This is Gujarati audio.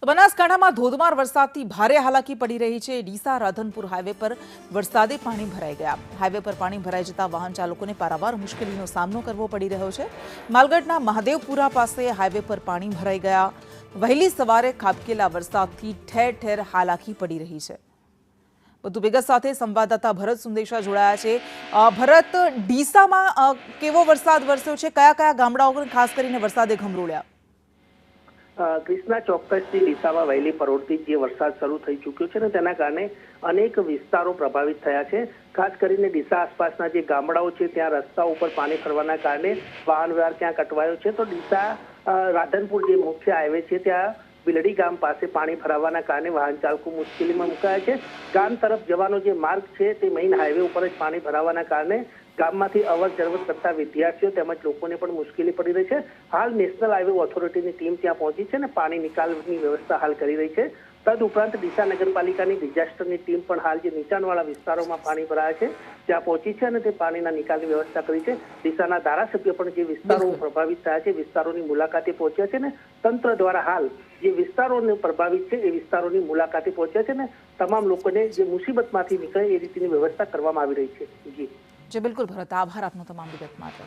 તો બનાસકાંઠામાં ધોધમાર વરસાદથી ભારે હાલાકી પડી રહી છે। ડીસા રાધનપુર હાઈવે પર વરસાદે પાણી ભરાઈ ગયા। હાઈવે પર પાણી ભરાઈ જતા વાહન ચાલકોને પારાવાર મુશ્કેલીનો સામનો કરવો પડી રહ્યો છે। માલગઢના મહાદેવપુરા પાસે હાઈવે પર પાણી ભરાઈ ગયા। વહેલી સવારે ખાબકેલા વરસાદથી ઠેર ઠેર હાલાકી પડી રહી છે। વધુ વિગત સાથે સંવાદદાતા ભરત સુંદેશા જોડાયા છે। ભરત, ડીસામાં કેવો વરસાદ વરસ્યો છે? કયા કયા ગામડાઓને ખાસ કરીને વરસાદે ગમરોળ્યા? ક્રિષ્ના, ચોક્કસથી ડીસામાં વહેલી પરોઢથી જે વરસાદ શરૂ થઈ ચૂક્યો છે ને તેના કારણે અનેક વિસ્તારો પ્રભાવિત થયા છે। ખાસ કરીને ડીસા આસપાસના જે ગામડાઓ છે ત્યાં રસ્તા ઉપર પાણી ફરવાના કારણે વાહન વ્યવહાર ત્યાં અટવાયો છે। તો ડીસા રાધનપુર જે મુખ્ય હાઈવે છે ત્યાં બિલડી ગામ પાસે પાણી ભરાવાના કારણે વાહન ચાલકો મુશ્કેલીમાં મુકાયા છે। ગામ તરફ જવાનો જે માર્ગ છે તે મેઇન હાઈવે ઉપર જ પાણી ભરાવાના કારણે ગામમાંથી અવર જવર કરતા વિદ્યાર્થીઓ તેમજ લોકોને પણ મુશ્કેલી પડી રહી છે। હાલ નેશનલ હાઈવે ઓથોરિટીની ટીમ ત્યાં પહોંચી છે અને પાણી નિકાલની વ્યવસ્થા હાલ કરી રહી છે। તદુપરાંત ડીસા નગરપાલિકાની ડિઝાસ્ટરની ટીમ પણ હાલ જે નીચાણવાળા વિસ્તારોમાં પાણી ભરાયા છે ત્યાં પહોંચી છે અને તે પાણીના નિકાલની વ્યવસ્થા કરી છે। ડીસાના ધારાસભ્ય પણ જે વિસ્તારો પ્રભાવિત થયા છે વિસ્તારોની મુલાકાતે પહોંચ્યા છે ને તંત્ર દ્વારા હાલ જે વિસ્તારોને પ્રભાવિત છે એ વિસ્તારોની મુલાકાતે પહોંચ્યા છે ને તમામ લોકોને જે મુસીબતમાંથી નીકળે એ રીતની વ્યવસ્થા કરવામાં આવી રહી છે। જી બિલકુલ ભરત, આભાર આપનો તમામ વિગત માટે।